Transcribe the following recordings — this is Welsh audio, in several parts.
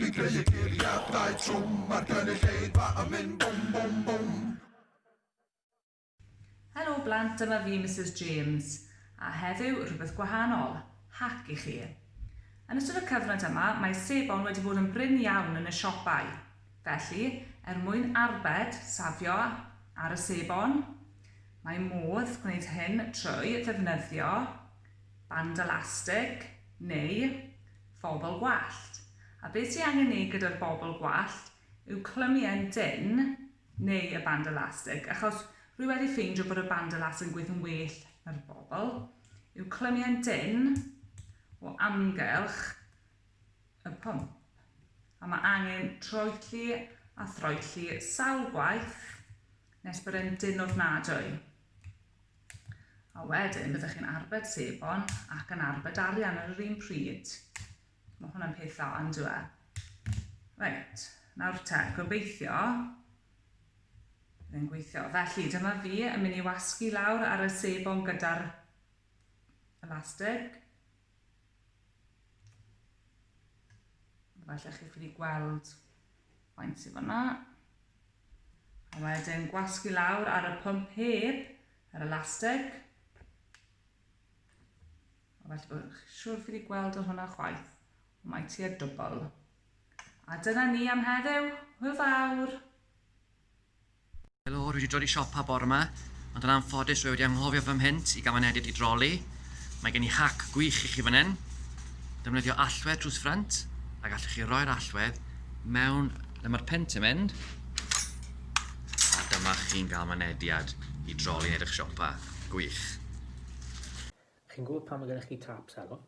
Dwi'n creu geiriadau trwm ar gynulleidfa yn mynd bwm bwm bwm. Helo blant, dyma fi Mrs James, a heddiw rhywbeth gwahanol, hac i chi. Yn ystod y cyfnod yma, mae sebon wedi bod yn brin iawn yn y siopau. Felly, mwyn arbed safio ar y sebon, mae modd gwneud hyn trwy ddefnyddio band elastig neu phobl gwallt. A beth sydd angen ei gyda'r bobl gwallt yw clymu yn dyn neu y band elastig, achos rwy wedi ffeindio bod y band elastig yn gweithio'n well na'r bobl, yw clymu yn dyn o amgylch y pwmp. A mae angen troelli a throelli sawl gwaith nes bod e'n dyn ofnadwy. A wedyn byddwch chi'n arbed sebon ac yn arbed arian ar yr un pryd. Mae hwnna'n peth dda yn dwi. Reit, nawr te, gobeithio byddai'n gweithio. Felly, dyma fi yn mynd i wasgu lawr ar y sebon gyda'r elastig. Falle chi ffili gweld faint sydd fyna. A wedyn gwasgu lawr ar y pwmp heb yr elastig. A felly bod chi'n siŵr ffili gweld ar hwnna chwaith. Mae tua dwbl. A dyna ni am heddiw. Hwyl fawr. Helo, rwy wedi dod i siopa bore yma, ond yn anffodus rwy wedi anghofio fy mhint i gael yn edrych i droli. Mae gen i hac gwych i chi fan hyn. Defnyddio allwedd drws ffrynt, a gallwch chi roi'r allwedd mewn le mae'r pent yn mynd. A dyma chi'n cael mynediad i droli edrych siopa gwych. Chi'n gwybod pan mae gennych chi tap selo,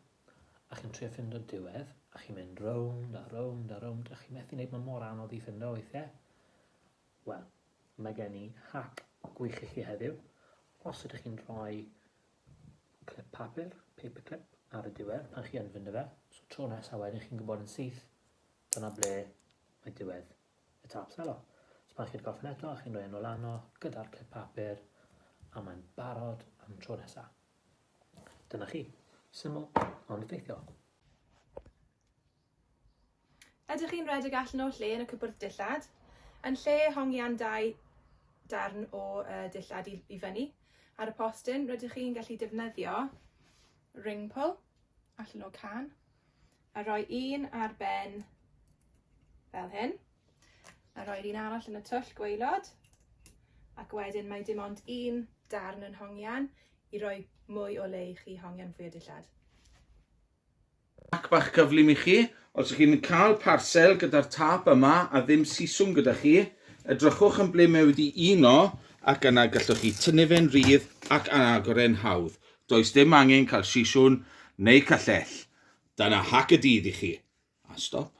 a chi'n trio ffindo diwedd, a chi'n mynd rownd a rownd a rownd, a chi'n methu wneud mor anodd i ffindo weithiau. Wel, mae gen i hac gwych i chi heddiw. Os ydych chi'n rhoi clip papur, paperclip, ar y diwedd, pan chi yn ffindo fe, so tro nesaf wedyn chi'n gwybod yn syth, dyna ble mae diwedd y tap selo. So pan chi'n gorffen eto, a chi'n rhoi yn olano gyda'r clip papur, a mae'n barod am tro nesaf. Dyna chi. Syml, ond effeithiol. Ydych chi'n rhedeg allan o'r lle yn y cwbwrdd dillad? Yn lle hongian 2 darn o dillad i fyny. Ar y postyn, rydych chi'n gallu defnyddio ring pull allan o can, a rhoi un ar ben fel hyn, a rhoi'r un arall yn y twll gwaelod, ac wedyn mae dim ond un darn yn hongian i roi mwy o le i chi hongian fwy o dillad. Ac bach cyflym i chi, os ydych chi'n cael parsel gyda'r tap yma a ddim siswm gyda chi, edrychwch yn ble mae wedi uno ac yna gallwch chi tynnu fe'n rydd ac agor e'n hawdd. Does dim angen cael siswm neu cyllell. Dyna hac y dydd i chi. A stop.